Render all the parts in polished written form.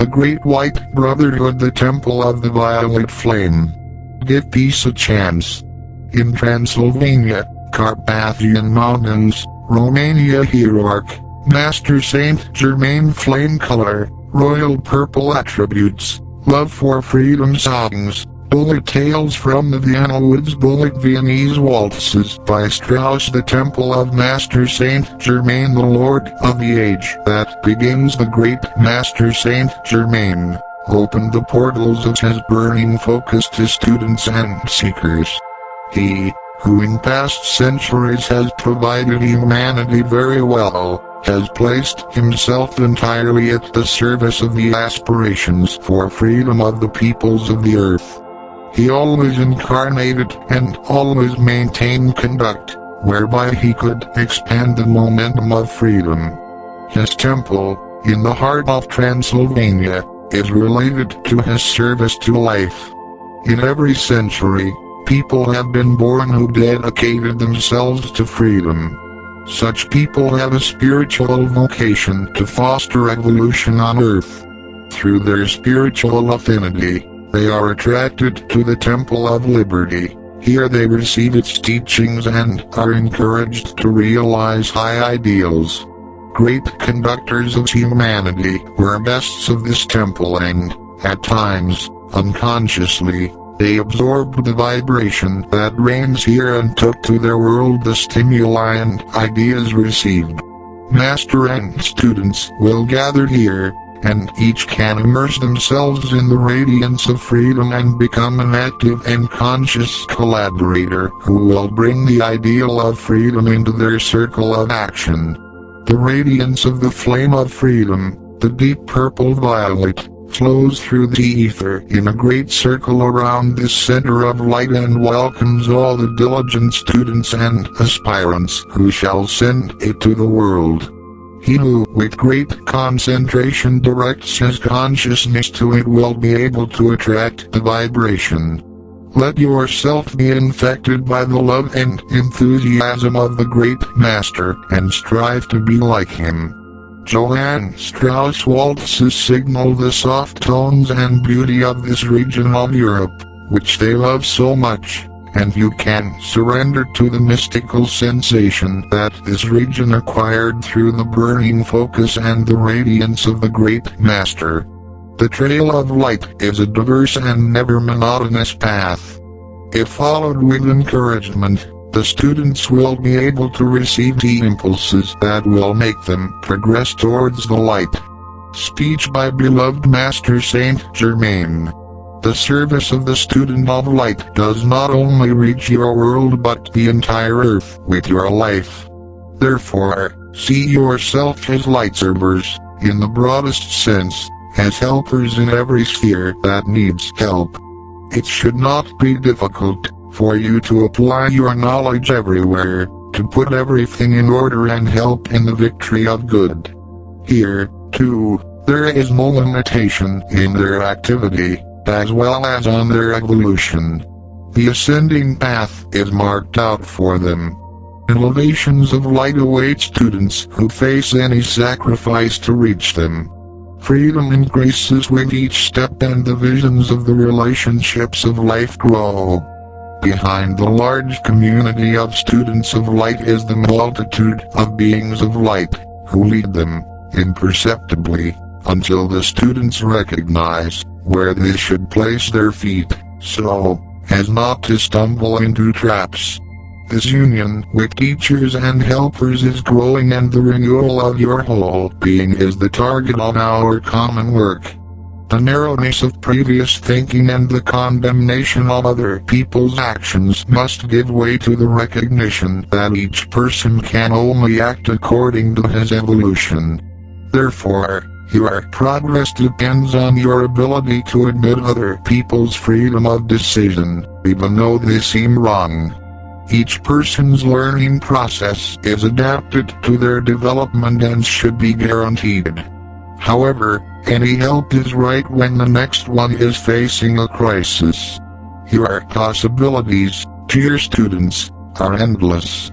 The Great White Brotherhood, the Temple of the Violet Flame. Give peace a chance. In Transylvania, Carpathian Mountains, Romania Hierarch, Master Saint Germain Flame Color, Royal Purple Attributes, Love for Freedom Songs, Bullet Tales from the Vienna Woods, Bullet Viennese Waltzes by Strauss, the Temple of Master Saint Germain, the Lord of the Age that begins. The great Master Saint Germain opened the portals of his burning focus to students and seekers. He, who in past centuries has provided humanity very well, has placed himself entirely at the service of the aspirations for freedom of the peoples of the earth. He always incarnated and always maintained conduct, whereby he could expand the momentum of freedom. His temple, in the heart of Transylvania, is related to his service to life. In every century, people have been born who dedicated themselves to freedom. Such people have a spiritual vocation to foster evolution on Earth. Through their spiritual affinity, they are attracted to the Temple of Liberty. Here they receive its teachings and are encouraged to realize high ideals. Great conductors of humanity were guests of this temple and, at times, unconsciously, they absorbed the vibration that reigns here and took to their world the stimuli and ideas received. Master and students will gather here, and each can immerse themselves in the radiance of freedom and become an active and conscious collaborator who will bring the ideal of freedom into their circle of action. The radiance of the flame of freedom, the deep purple violet, flows through the ether in a great circle around this center of light and welcomes all the diligent students and aspirants who shall send it to the world. He who with great concentration directs his consciousness to it will be able to attract the vibration. Let yourself be infected by the love and enthusiasm of the great master and strive to be like him. Johann Strauss waltzes signal the soft tones and beauty of this region of Europe, which they love so much, and you can surrender to the mystical sensation that this region acquired through the burning focus and the radiance of the great master. The trail of light is a diverse and never monotonous path. If followed with encouragement, the students will be able to receive the impulses that will make them progress towards the light. Speech by beloved Master Saint Germain. The service of the student of light does not only reach your world but the entire earth with your life. Therefore, see yourself as lightservers, in the broadest sense, as helpers in every sphere that needs help. It should not be difficult for you to apply your knowledge everywhere, to put everything in order and help in the victory of good. Here, too, there is no limitation in their activity, as well as on their evolution. The ascending path is marked out for them. Elevations of light await students who face any sacrifice to reach them. Freedom increases with each step and the visions of the relationships of life grow. Behind the large community of students of light is the multitude of beings of light, who lead them, imperceptibly, until the students recognize where they should place their feet, so as not to stumble into traps. This union with teachers and helpers is growing, and the renewal of your whole being is the target of our common work. The narrowness of previous thinking and the condemnation of other people's actions must give way to the recognition that each person can only act according to his evolution. Therefore, your progress depends on your ability to admit other people's freedom of decision, even though they seem wrong. Each person's learning process is adapted to their development and should be guaranteed. However, any help is right when the next one is facing a crisis. Your possibilities, dear students, are endless.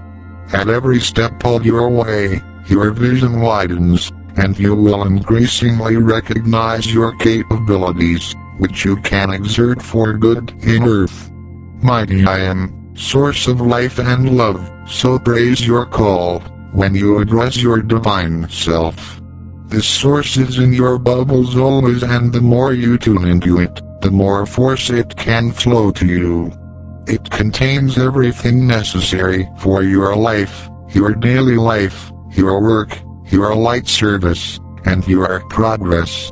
At every step of your way, your vision widens, and you will increasingly recognize your capabilities, which you can exert for good in earth. Mighty I am, source of life and love, so praise your call, when you address your divine self. This source is in your bubbles always, and the more you tune into it, the more force it can flow to you. It contains everything necessary for your life, your daily life, your work, your light service, and your progress.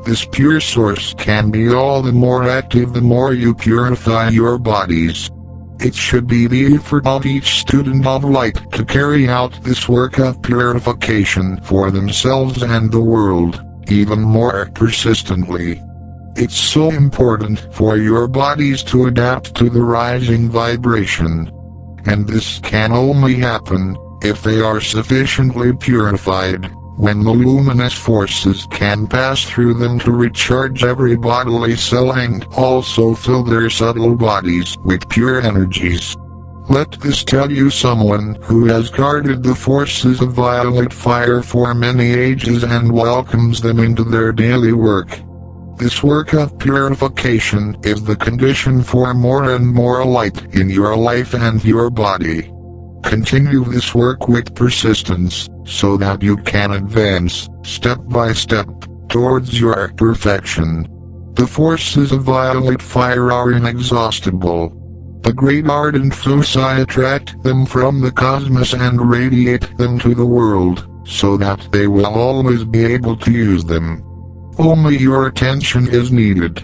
This pure source can be all the more active the more you purify your bodies. It should be the effort of each student of light to carry out this work of purification for themselves and the world, even more persistently. It's so important for your bodies to adapt to the rising vibration. And this can only happen if they are sufficiently purified, when the luminous forces can pass through them to recharge every bodily cell and also fill their subtle bodies with pure energies. Let this tell you someone who has guarded the forces of violet fire for many ages and welcomes them into their daily work. This work of purification is the condition for more and more light in your life and your body. Continue this work with persistence, so that you can advance, step by step, towards your perfection. The forces of violet fire are inexhaustible. The great ardent foci attract them from the cosmos and radiate them to the world, so that they will always be able to use them. Only your attention is needed.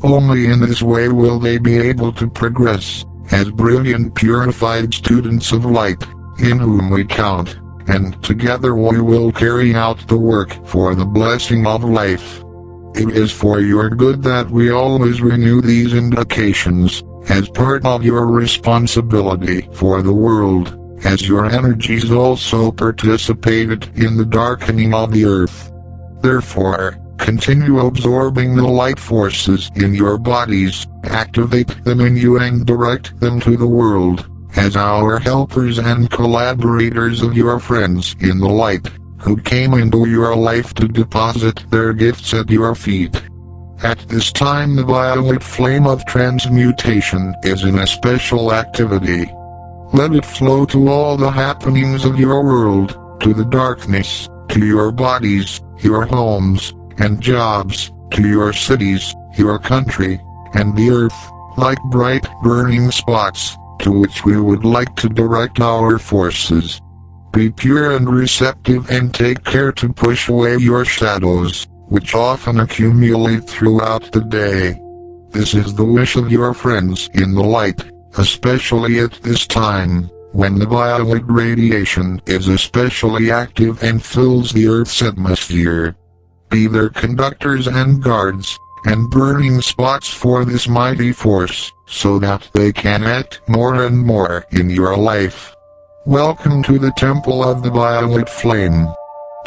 Only in this way will they be able to progress, as brilliant purified students of light, in whom we count, and together we will carry out the work for the blessing of life. It is for your good that we always renew these indications, as part of your responsibility for the world, as your energies also participated in the darkening of the earth. Therefore, continue absorbing the light forces in your bodies, activate them in you and direct them to the world, as our helpers and collaborators of your friends in the light, who came into your life to deposit their gifts at your feet. At this time the violet flame of transmutation is in a special activity. Let it flow to all the happenings of your world, to the darkness, to your bodies, your homes, and jobs, to your cities, your country, and the earth, like bright burning spots, to which we would like to direct our forces. Be pure and receptive and take care to push away your shadows, which often accumulate throughout the day. This is the wish of your friends in the light, especially at this time, when the violet radiation is especially active and fills the Earth's atmosphere. Be their conductors and guards, and burning spots for this mighty force, so that they can act more and more in your life. Welcome to the Temple of the Violet Flame.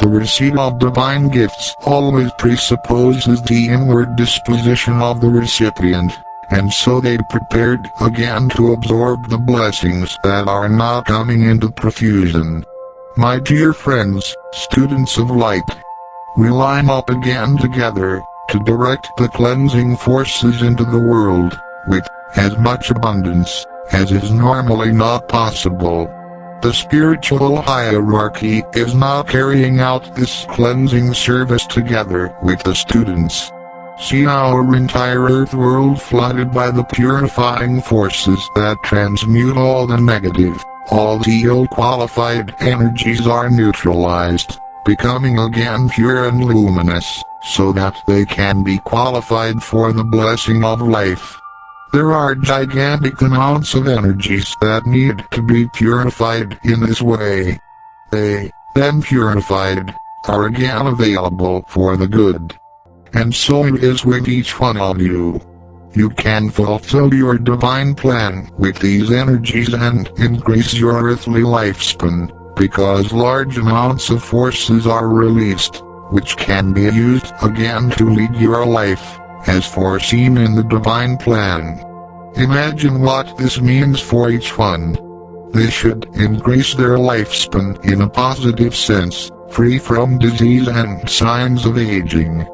The receipt of divine gifts always presupposes the inward disposition of the recipient, and so they prepared again to absorb the blessings that are now coming into profusion. My dear friends, students of light, we line up again together, to direct the cleansing forces into the world, with as much abundance as is normally not possible. The spiritual hierarchy is now carrying out this cleansing service together with the students. See our entire Earth world flooded by the purifying forces that transmute all the negative, all the ill-qualified energies are neutralized, becoming again pure and luminous, so that they can be qualified for the blessing of life. There are gigantic amounts of energies that need to be purified in this way. They, then purified, are again available for the good. And so it is with each one of you. You can fulfill your divine plan with these energies and increase your earthly lifespan, because large amounts of forces are released, which can be used again to lead your life, as foreseen in the divine plan. Imagine what this means for each one. They should increase their lifespan in a positive sense, free from disease and signs of aging.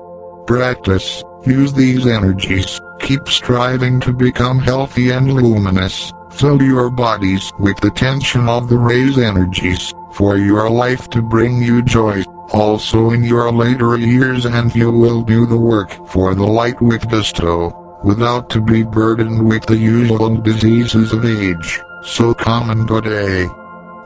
Practice, use these energies, keep striving to become healthy and luminous. Fill your bodies with the tension of the rays energies, for your life to bring you joy, also in your later years, and you will do the work for the light with gusto, without to be burdened with the usual diseases of age, so common today.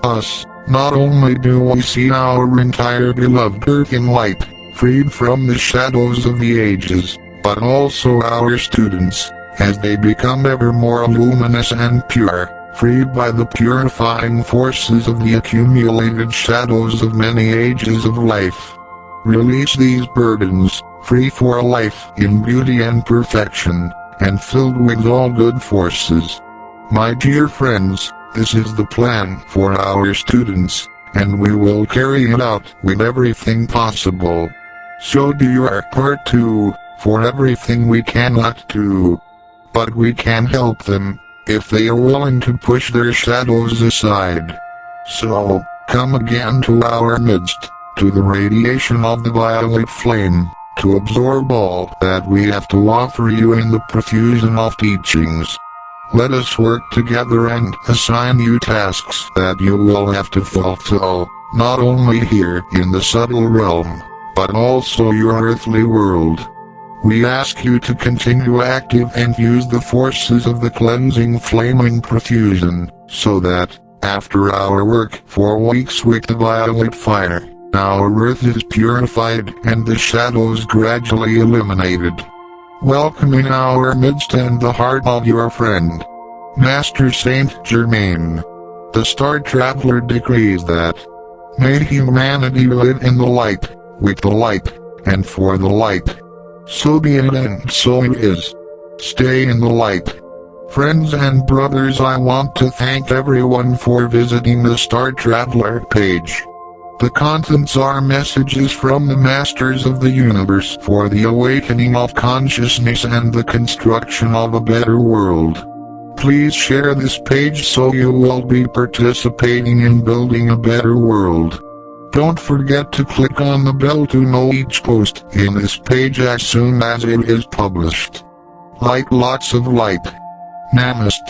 Us, not only do we see our entire beloved earth in light, freed from the shadows of the ages, but also our students, as they become ever more luminous and pure, freed by the purifying forces of the accumulated shadows of many ages of life. Release these burdens, free for a life in beauty and perfection, and filled with all good forces. My dear friends, this is the plan for our students, and we will carry it out with everything possible. So do your part too, for everything we cannot do. But we can help them, if they are willing to push their shadows aside. So, come again to our midst, to the radiation of the violet flame, to absorb all that we have to offer you in the profusion of teachings. Let us work together and assign you tasks that you will have to fulfill, not only here in the subtle realm, but also your earthly world. We ask you to continue active and use the forces of the cleansing flaming profusion, so that, after our work for weeks with the violet fire, our earth is purified and the shadows gradually eliminated. Welcome in our midst and the heart of your friend, Master Saint Germain. The Star Traveler decrees that, may humanity live in the light, with the light, and for the light. So be it and so it is. Stay in the light. Friends and brothers, I want to thank everyone for visiting the Star Traveler page. The contents are messages from the Masters of the Universe for the awakening of consciousness and the construction of a better world. Please share this page so you will be participating in building a better world. Don't forget to click on the bell to know each post in this page as soon as it is published. Light, lots of light. Namaste.